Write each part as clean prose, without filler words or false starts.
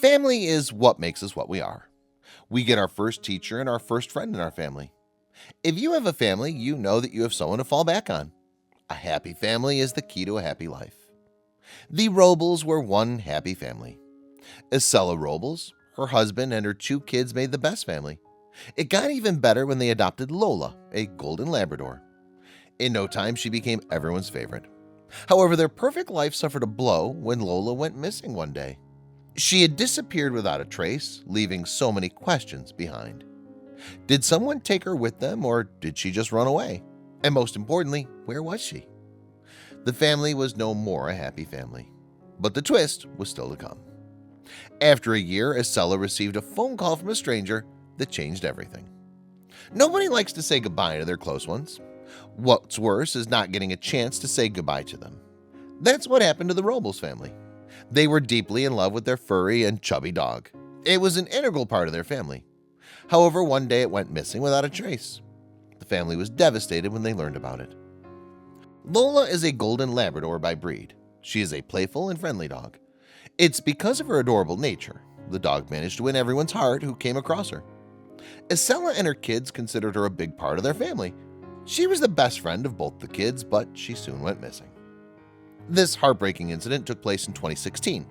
Family is what makes us what we are. We get our first teacher and our first friend in our family. If you have a family, you know that you have someone to fall back on. A happy family is the key to a happy life. The Robles were one happy family. Estella Robles, her husband, and her two kids made the best family. It got even better when they adopted Lola, a golden Labrador. In no time, she became everyone's favorite. However, their perfect life suffered a blow when Lola went missing one day. She had disappeared without a trace, leaving so many questions behind. Did someone take her with them, or did she just run away? And most importantly, where was she? The family was no more a happy family. But the twist was still to come. After a year, Estella received a phone call from a stranger that changed everything. Nobody likes to say goodbye to their close ones. What's worse is not getting a chance to say goodbye to them. That's what happened to the Robles family. They were deeply in love with their furry and chubby dog. It was an integral part of their family. However, one day it went missing without a trace. The family was devastated when they learned about it. Lola is a golden Labrador by breed. She is a playful and friendly dog. It's because of her adorable nature. The dog managed to win everyone's heart who came across her. Estella and her kids considered her a big part of their family. She was the best friend of both the kids, but she soon went missing. This heartbreaking incident took place in 2016.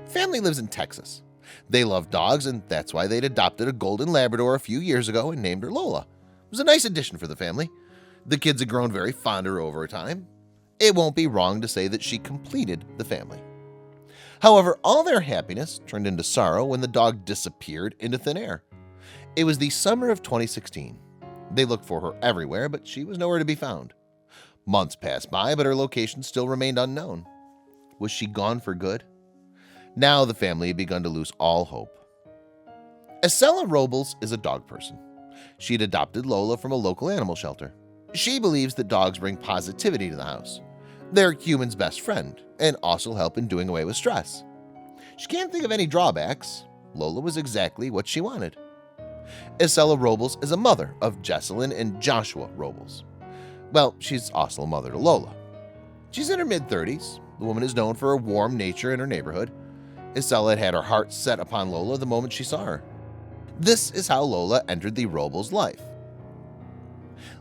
Family lives in Texas. They love dogs, and that's why they'd adopted a golden Labrador a few years ago and named her Lola. It was a nice addition for the family. The kids had grown very fond of her over time. It won't be wrong to say that she completed the family. However, all their happiness turned into sorrow when the dog disappeared into thin air. It was the summer of 2016. They looked for her everywhere, but she was nowhere to be found. Months passed by, but her location still remained unknown. Was she gone for good? Now the family had begun to lose all hope. Estella Robles is a dog person. She had adopted Lola from a local animal shelter. She believes that dogs bring positivity to the house. They're humans' best friend and also help in doing away with stress. She can't think of any drawbacks. Lola was exactly what she wanted. Estella Robles is a mother of Jesselyn and Joshua Robles. Well, she's also a mother to Lola. She's in her mid-30s. The woman is known for her warm nature in her neighborhood. Estella had her heart set upon Lola the moment she saw her. This is how Lola entered the Robles' life.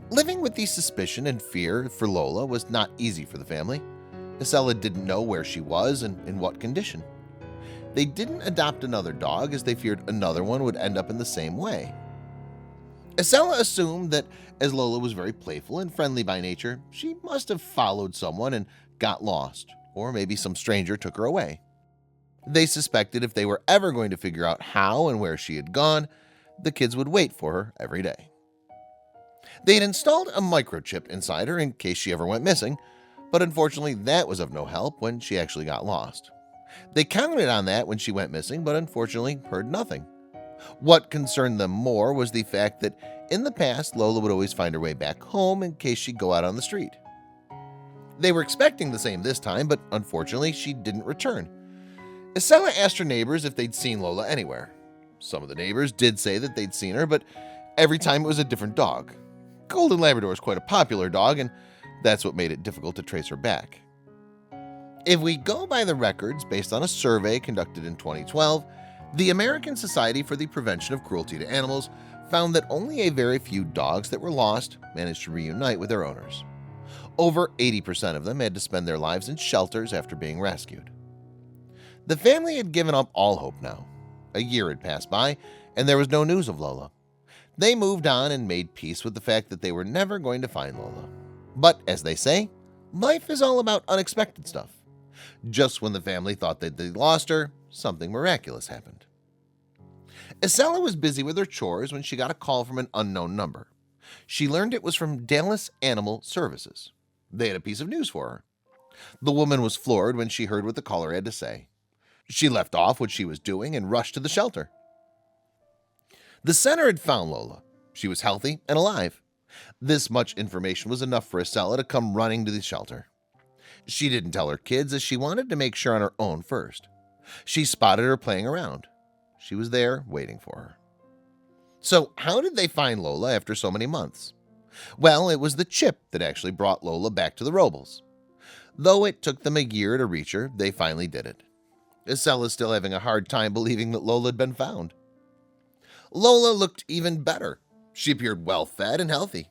Living with the suspicion and fear for Lola was not easy for the family. Estella didn't know where she was and in what condition. They didn't adopt another dog as they feared another one would end up in the same way. Estella assumed that as Lola was very playful and friendly by nature, she must have followed someone and got lost, or maybe some stranger took her away. They suspected if they were ever going to figure out how and where she had gone, the kids would wait for her every day. They had installed a microchip inside her in case she ever went missing, but unfortunately that was of no help when she actually got lost. They counted on that when she went missing, but unfortunately heard nothing. What concerned them more was the fact that in the past Lola would always find her way back home in case she'd go out on the street. They were expecting the same this time, but unfortunately she didn't return. Estella asked her neighbors if they'd seen Lola anywhere. Some of the neighbors did say that they'd seen her, but every time it was a different dog. Golden Labrador is quite a popular dog, and that's what made it difficult to trace her back. If we go by the records based on a survey conducted in 2012, the American Society for the Prevention of Cruelty to Animals found that only a very few dogs that were lost managed to reunite with their owners. Over 80% of them had to spend their lives in shelters after being rescued. The family had given up all hope now. A year had passed by, and there was no news of Lola. They moved on and made peace with the fact that they were never going to find Lola. But as they say, life is all about unexpected stuff. Just when the family thought that they lost her, something miraculous happened. Estella was busy with her chores when she got a call from an unknown number. She learned it was from Dallas Animal Services. They had a piece of news for her. The woman was floored when she heard what the caller had to say. She left off what she was doing and rushed to the shelter. The center had found Lola. She was healthy and alive. This much information was enough for Estella to come running to the shelter. She didn't tell her kids as she wanted to make sure on her own first. She spotted her playing around. She was there waiting for her. So how did they find Lola after so many months? Well, it was the chip that actually brought Lola back to the Robles. Though it took them a year to reach her, they finally did it. Estella is still having a hard time believing that Lola had been found. Lola looked even better. She appeared well fed and healthy.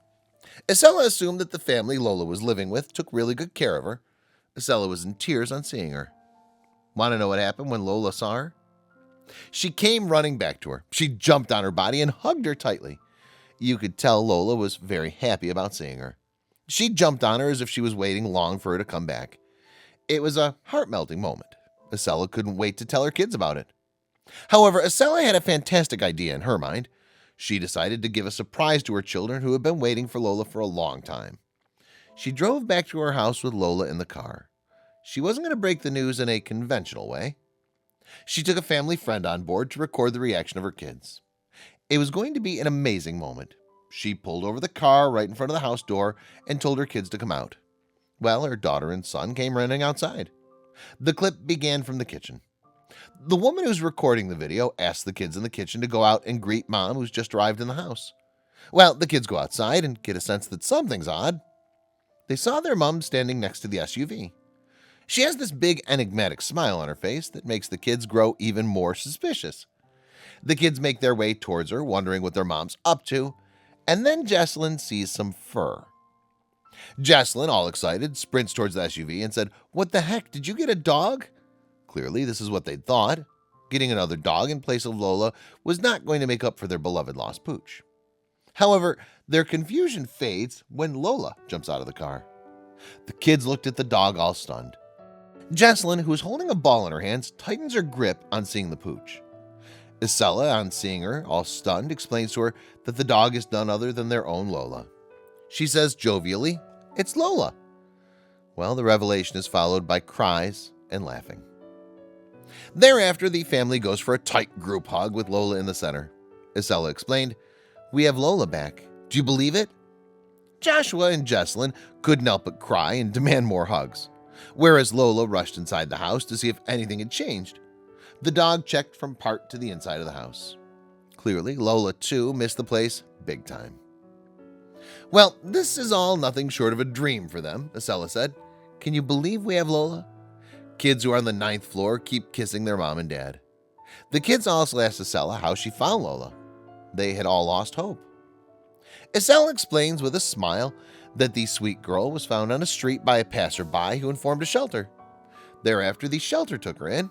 Estella assumed that the family Lola was living with took really good care of her. Estella was in tears on seeing her. Want to know what happened when Lola saw her? She came running back to her. She jumped on her body and hugged her tightly. You could tell Lola was very happy about seeing her. She jumped on her as if she was waiting long for her to come back. It was a heart-melting moment. Estella couldn't wait to tell her kids about it. However, Estella had a fantastic idea in her mind. She decided to give a surprise to her children who had been waiting for Lola for a long time. She drove back to her house with Lola in the car. She wasn't going to break the news in a conventional way. She took a family friend on board to record the reaction of her kids. It was going to be an amazing moment. She pulled over the car right in front of the house door and told her kids to come out. Well, her daughter and son came running outside. The clip began from the kitchen. The woman who's recording the video asked the kids in the kitchen to go out and greet Mom, who's just arrived in the house. Well, the kids go outside and get a sense that something's odd. They saw their mom standing next to the SUV. She has this big enigmatic smile on her face that makes the kids grow even more suspicious. The kids make their way towards her, wondering what their mom's up to, and then Jessalyn sees some fur. Jessalyn, all excited, sprints towards the SUV and said, "What the heck, did you get a dog?" Clearly, this is what they'd thought. Getting another dog in place of Lola was not going to make up for their beloved lost pooch. However, their confusion fades when Lola jumps out of the car. The kids looked at the dog all stunned. Jessalyn, who is holding a ball in her hands, tightens her grip on seeing the pooch. Estella, on seeing her, all stunned, explains to her that the dog is none other than their own Lola. She says jovially, "It's Lola." Well, the revelation is followed by cries and laughing. Thereafter, the family goes for a tight group hug with Lola in the center. Estella explained, "We have Lola back. Do you believe it?" Joshua and Jessalyn couldn't help but cry and demand more hugs, whereas Lola rushed inside the house to see if anything had changed. The dog checked from part to the inside of the house. Clearly, Lola too missed the place big time. "Well, this is all nothing short of a dream for them," Estella said. "Can you believe we have Lola?" Kids who are on the 9th floor keep kissing their mom and dad. The kids also asked Estella how she found Lola. They had all lost hope. Estella explains with a smile that the sweet girl was found on a street by a passerby who informed a shelter. Thereafter, the shelter took her in,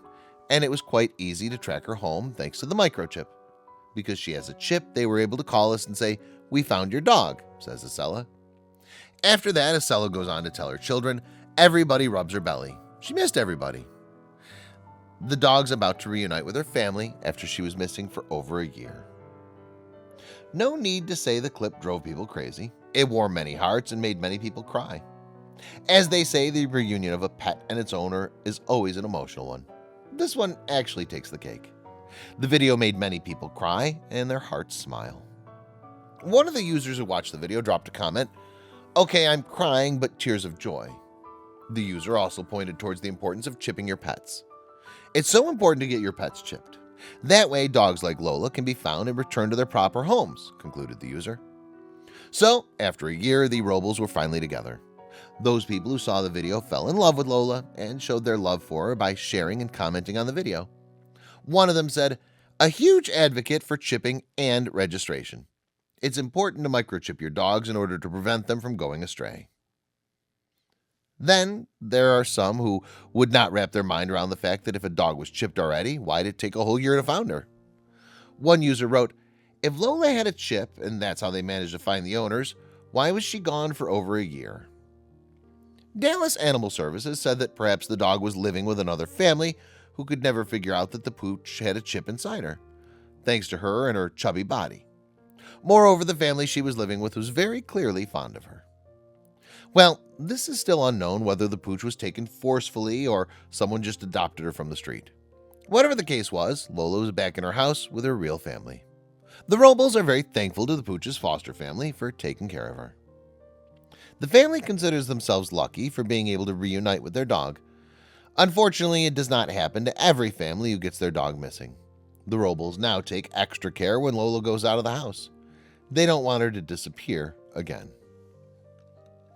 and it was quite easy to track her home thanks to the microchip. Because she has a chip, they were able to call us and say, "We found your dog," says Estella. After that, Estella goes on to tell her children, everybody rubs her belly. She missed everybody. The dog's about to reunite with her family after she was missing for over a year. No need to say the clip drove people crazy. It warmed many hearts and made many people cry. As they say, the reunion of a pet and its owner is always an emotional one. This one actually takes the cake. The video made many people cry and their hearts smile. One of the users who watched the video dropped a comment, "Okay, I'm crying, but tears of joy." The user also pointed towards the importance of chipping your pets. It's so important to get your pets chipped. That way, dogs like Lola can be found and returned to their proper homes, concluded the user. So, after a year, the Robles were finally together. Those people who saw the video fell in love with Lola and showed their love for her by sharing and commenting on the video. One of them said, "A huge advocate for chipping and registration. It's important to microchip your dogs in order to prevent them from going astray." Then there are some who would not wrap their mind around the fact that if a dog was chipped already, why did it take a whole year to find her? One user wrote, "If Lola had a chip and that's how they managed to find the owners, why was she gone for over a year?" Dallas Animal Services said that perhaps the dog was living with another family who could never figure out that the pooch had a chip inside her, thanks to her and her chubby body. Moreover, the family she was living with was very clearly fond of her. Well, this is still unknown whether the pooch was taken forcefully or someone just adopted her from the street. Whatever the case was, Lola was back in her house with her real family. The Robles are very thankful to the pooch's foster family for taking care of her. The family considers themselves lucky for being able to reunite with their dog. Unfortunately, it does not happen to every family who gets their dog missing. The Robles now take extra care when Lola goes out of the house. They don't want her to disappear again.